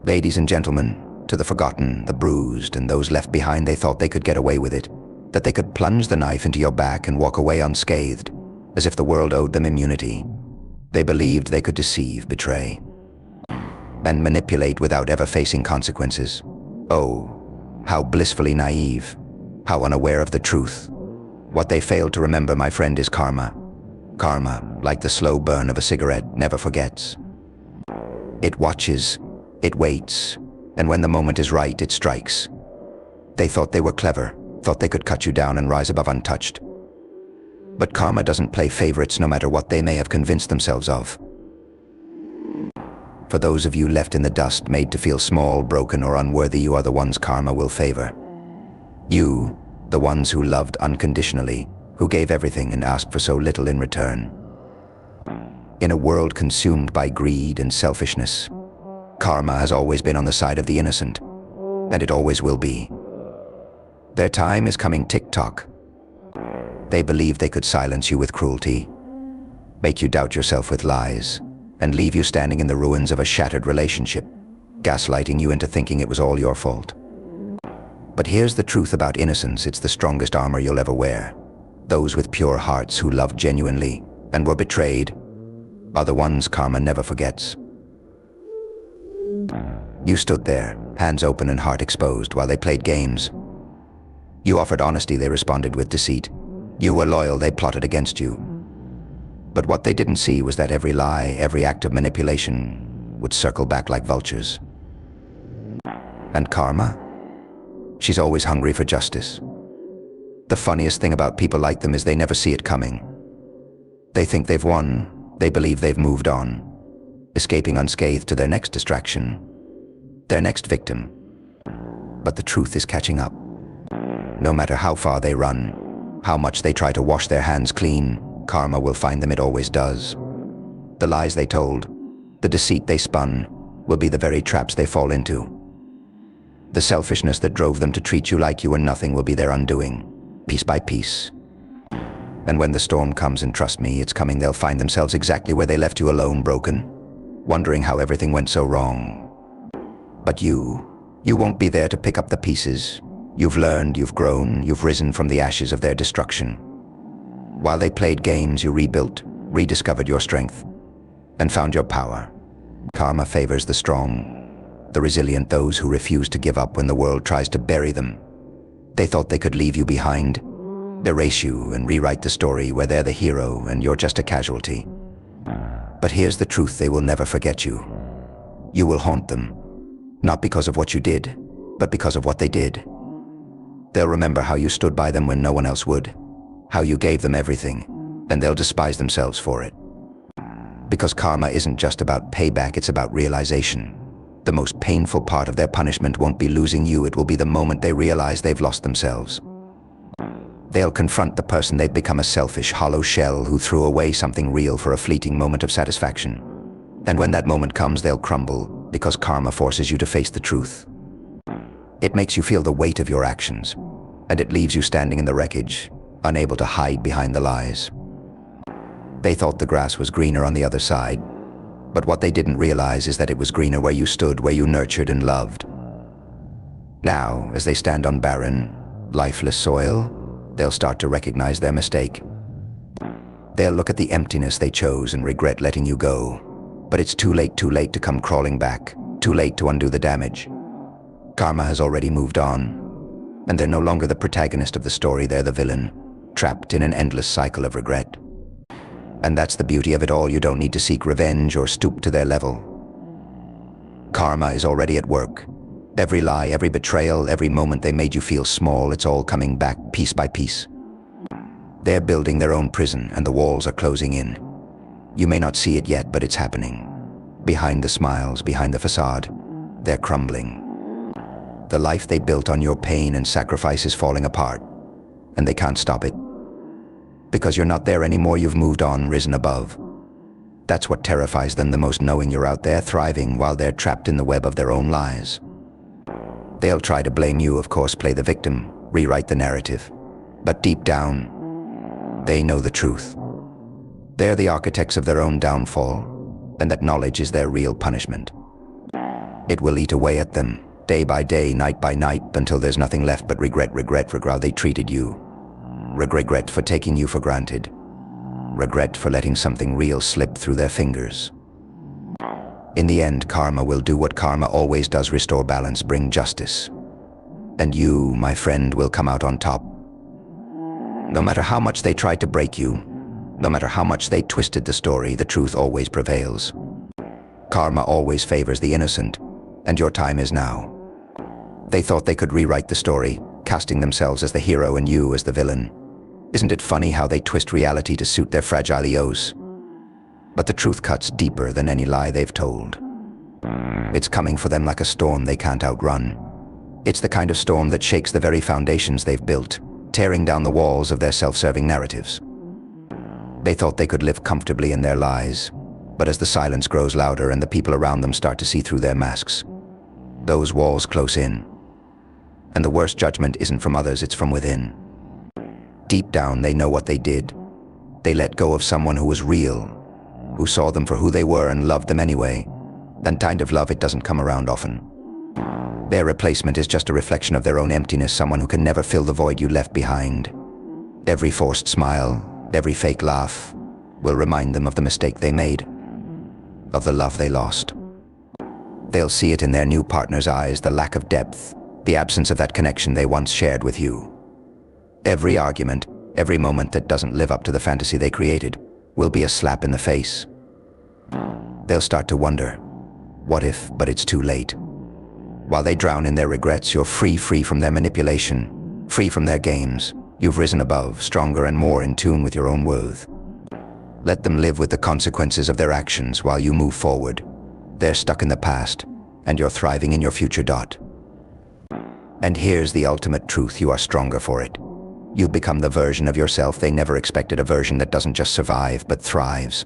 Ladies and gentlemen, to the forgotten, the bruised, and those left behind, they thought they could get away with it, that they could plunge the knife into your back and walk away unscathed, as if the world owed them immunity. They believed they could deceive, betray, and manipulate without ever facing consequences. Oh, how blissfully naive, how unaware of the truth. What they failed to remember, my friend, is karma. Karma, like the slow burn of a cigarette, never forgets. It watches, it waits, and when the moment is right, it strikes. They thought they were clever, thought they could cut you down and rise above untouched. But karma doesn't play favorites, no matter what they may have convinced themselves of. For those of you left in the dust, made to feel small, broken, or unworthy, you are the ones karma will favor. You, the ones who loved unconditionally, who gave everything and asked for so little in return. In a world consumed by greed and selfishness, karma has always been on the side of the innocent, and it always will be. Their time is coming tick-tock. They believed they could silence you with cruelty, make you doubt yourself with lies, and leave you standing in the ruins of a shattered relationship, gaslighting you into thinking it was all your fault. But here's the truth about innocence: it's the strongest armor you'll ever wear. Those with pure hearts who loved genuinely and were betrayed are the ones karma never forgets. You stood there, hands open and heart exposed, while they played games. You offered honesty, they responded with deceit. You were loyal, they plotted against you. But what they didn't see was that every lie, every act of manipulation would circle back like vultures. And karma? She's always hungry for justice. The funniest thing about people like them is they never see it coming. They think they've won, they believe they've moved on, escaping unscathed to their next distraction, their next victim. But the truth is catching up. No matter how far they run, how much they try to wash their hands clean, karma will find them, it always does. The lies they told, the deceit they spun, will be the very traps they fall into. The selfishness that drove them to treat you like you were nothing will be their undoing, piece by piece. And when the storm comes, and trust me, it's coming, they'll find themselves exactly where they left you, alone, broken, wondering how everything went so wrong. But you won't be there to pick up the pieces. You've learned, you've grown, you've risen from the ashes of their destruction. While they played games, you rebuilt, rediscovered your strength, and found your power. Karma favors the strong, the resilient, those who refuse to give up when the world tries to bury them. They thought they could leave you behind, erase you, and rewrite the story where they're the hero and you're just a casualty. But here's the truth: they will never forget you. You will haunt them, not because of what you did, but because of what they did. They'll remember how you stood by them when no one else would, how you gave them everything, and they'll despise themselves for it. Because karma isn't just about payback, it's about realization. The most painful part of their punishment won't be losing you, it will be the moment they realize they've lost themselves. They'll confront the person they've become, a selfish, hollow shell who threw away something real for a fleeting moment of satisfaction. And when that moment comes, they'll crumble, because karma forces you to face the truth. It makes you feel the weight of your actions, and it leaves you standing in the wreckage, unable to hide behind the lies. They thought the grass was greener on the other side, but what they didn't realize is that it was greener where you stood, where you nurtured and loved. Now, as they stand on barren, lifeless soil, they'll start to recognize their mistake. They'll look at the emptiness they chose and regret letting you go. But it's too late to come crawling back, too late to undo the damage. Karma has already moved on, and they're no longer the protagonist of the story, they're the villain, trapped in an endless cycle of regret. And that's the beauty of it all: you don't need to seek revenge or stoop to their level. Karma is already at work. Every lie, every betrayal, every moment they made you feel small, it's all coming back piece by piece. They're building their own prison, and the walls are closing in. You may not see it yet, but it's happening. Behind the smiles, behind the facade, they're crumbling. The life they built on your pain and sacrifice is falling apart, and they can't stop it. Because you're not there anymore, you've moved on, risen above. That's what terrifies them the most, knowing you're out there thriving while they're trapped in the web of their own lies. They'll try to blame you, of course, play the victim, rewrite the narrative. But deep down, they know the truth. They're the architects of their own downfall, and that knowledge is their real punishment. It will eat away at them, day by day, night by night, until there's nothing left but regret for how they treated you. Regret for taking you for granted. Regret for letting something real slip through their fingers. In the end, karma will do what karma always does: restore balance, bring justice. And you, my friend, will come out on top. No matter how much they tried to break you, no matter how much they twisted the story, the truth always prevails. Karma always favors the innocent, and your time is now. They thought they could rewrite the story, casting themselves as the hero and you as the villain. Isn't it funny how they twist reality to suit their fragile egos? But the truth cuts deeper than any lie they've told. It's coming for them like a storm they can't outrun. It's the kind of storm that shakes the very foundations they've built, tearing down the walls of their self-serving narratives. They thought they could live comfortably in their lies, but as the silence grows louder and the people around them start to see through their masks, those walls close in. And the worst judgment isn't from others, it's from within. Deep down, they know what they did. They let go of someone who was real, who saw them for who they were and loved them anyway. That kind of love, it doesn't come around often. Their replacement is just a reflection of their own emptiness, someone who can never fill the void you left behind. Every forced smile, every fake laugh, will remind them of the mistake they made, of the love they lost. They'll see it in their new partner's eyes, the lack of depth, the absence of that connection they once shared with you. Every argument, every moment that doesn't live up to the fantasy they created, will be a slap in the face. They'll start to wonder, what if, but it's too late. While they drown in their regrets, you're free from their manipulation, free from their games. You've risen above, stronger and more in tune with your own worth. Let them live with the consequences of their actions while you move forward. They're stuck in the past, and you're thriving in your future. And here's the ultimate truth: you are stronger for it. You've become the version of yourself they never expected, a version that doesn't just survive, but thrives.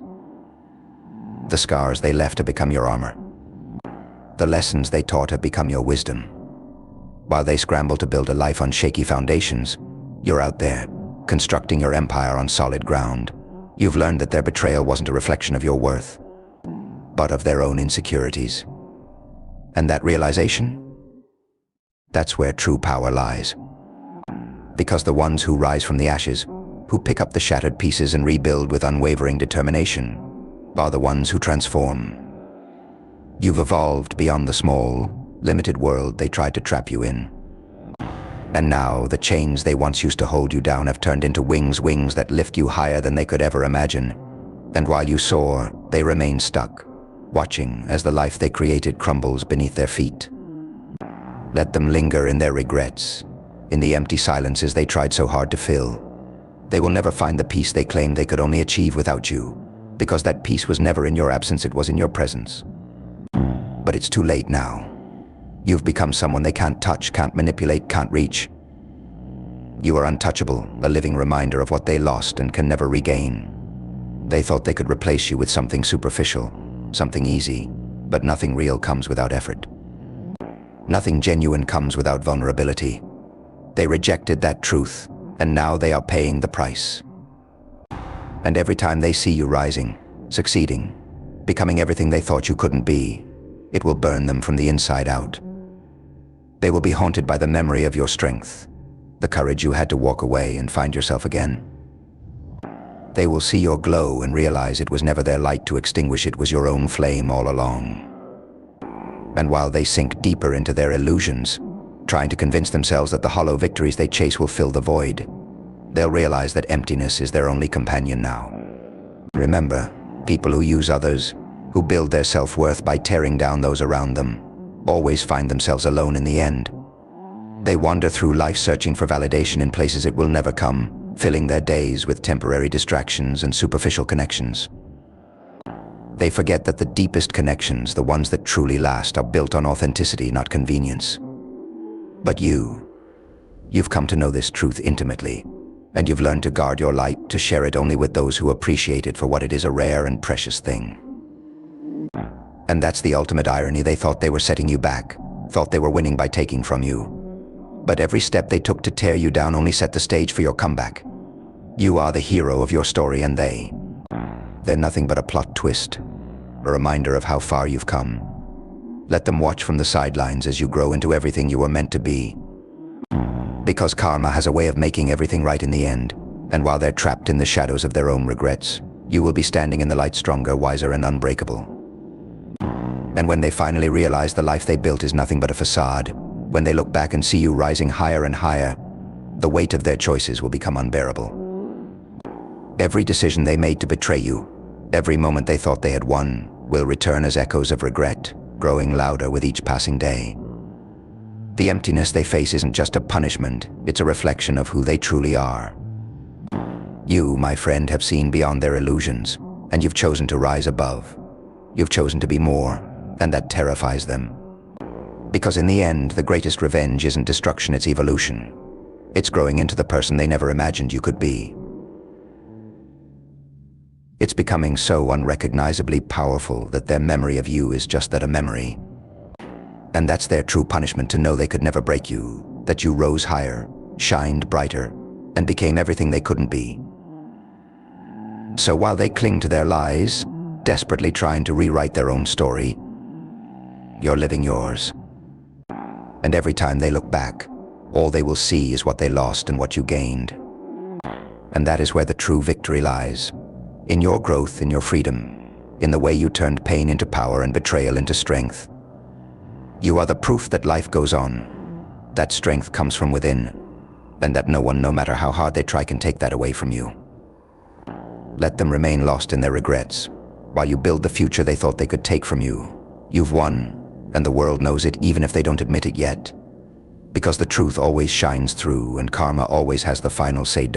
The scars they left have become your armor. The lessons they taught have become your wisdom. While they scramble to build a life on shaky foundations, you're out there, constructing your empire on solid ground. You've learned that their betrayal wasn't a reflection of your worth, but of their own insecurities. And that realization? That's where true power lies. Because the ones who rise from the ashes, who pick up the shattered pieces and rebuild with unwavering determination, are the ones who transform. You've evolved beyond the small, limited world they tried to trap you in. And now, the chains they once used to hold you down have turned into wings that lift you higher than they could ever imagine. And while you soar, they remain stuck, watching as the life they created crumbles beneath their feet. Let them linger in their regrets, in the empty silences they tried so hard to fill. They will never find the peace they claimed they could only achieve without you, because that peace was never in your absence, it was in your presence. But it's too late now. You've become someone they can't touch, can't manipulate, can't reach. You are untouchable, a living reminder of what they lost and can never regain. They thought they could replace you with something superficial, something easy, but nothing real comes without effort. Nothing genuine comes without vulnerability. They rejected that truth, and now they are paying the price. And every time they see you rising, succeeding, becoming everything they thought you couldn't be, it will burn them from the inside out. They will be haunted by the memory of your strength, the courage you had to walk away and find yourself again. They will see your glow and realize it was never their light to extinguish, it was your own flame all along. And while they sink deeper into their illusions, trying to convince themselves that the hollow victories they chase will fill the void, they'll realize that emptiness is their only companion now. Remember, people who use others, who build their self-worth by tearing down those around them, always find themselves alone in the end. They wander through life searching for validation in places it will never come, filling their days with temporary distractions and superficial connections. They forget that the deepest connections, the ones that truly last, are built on authenticity, not convenience. But you've come to know this truth intimately, and you've learned to guard your light, to share it only with those who appreciate it for what it is, a rare and precious thing. And that's the ultimate irony. They thought they were setting you back, thought they were winning by taking from you. But every step they took to tear you down only set the stage for your comeback. You are the hero of your story, and they're nothing but a plot twist, a reminder of how far you've come. Let them watch from the sidelines as you grow into everything you were meant to be. Because karma has a way of making everything right in the end, and while they're trapped in the shadows of their own regrets, you will be standing in the light stronger, wiser, and unbreakable. And when they finally realize the life they built is nothing but a facade, when they look back and see you rising higher and higher, the weight of their choices will become unbearable. Every decision they made to betray you, every moment they thought they had won, will return as echoes of regret, growing louder with each passing day. The emptiness they face isn't just a punishment, it's a reflection of who they truly are. You, my friend, have seen beyond their illusions, and you've chosen to rise above. You've chosen to be more, and that terrifies them. Because in the end, the greatest revenge isn't destruction, it's evolution. It's growing into the person they never imagined you could be. It's becoming so unrecognizably powerful that their memory of you is just that, a memory. And that's their true punishment, to know they could never break you, that you rose higher, shined brighter, and became everything they couldn't be. So while they cling to their lies, desperately trying to rewrite their own story, you're living yours. And every time they look back, all they will see is what they lost and what you gained. And that is where the true victory lies. In your growth, in your freedom, in the way you turned pain into power and betrayal into strength. You are the proof that life goes on, that strength comes from within, and that no one, no matter how hard they try, can take that away from you. Let them remain lost in their regrets, while you build the future they thought they could take from you. You've won, and the world knows it, even if they don't admit it yet. Because the truth always shines through, and karma always has the final say.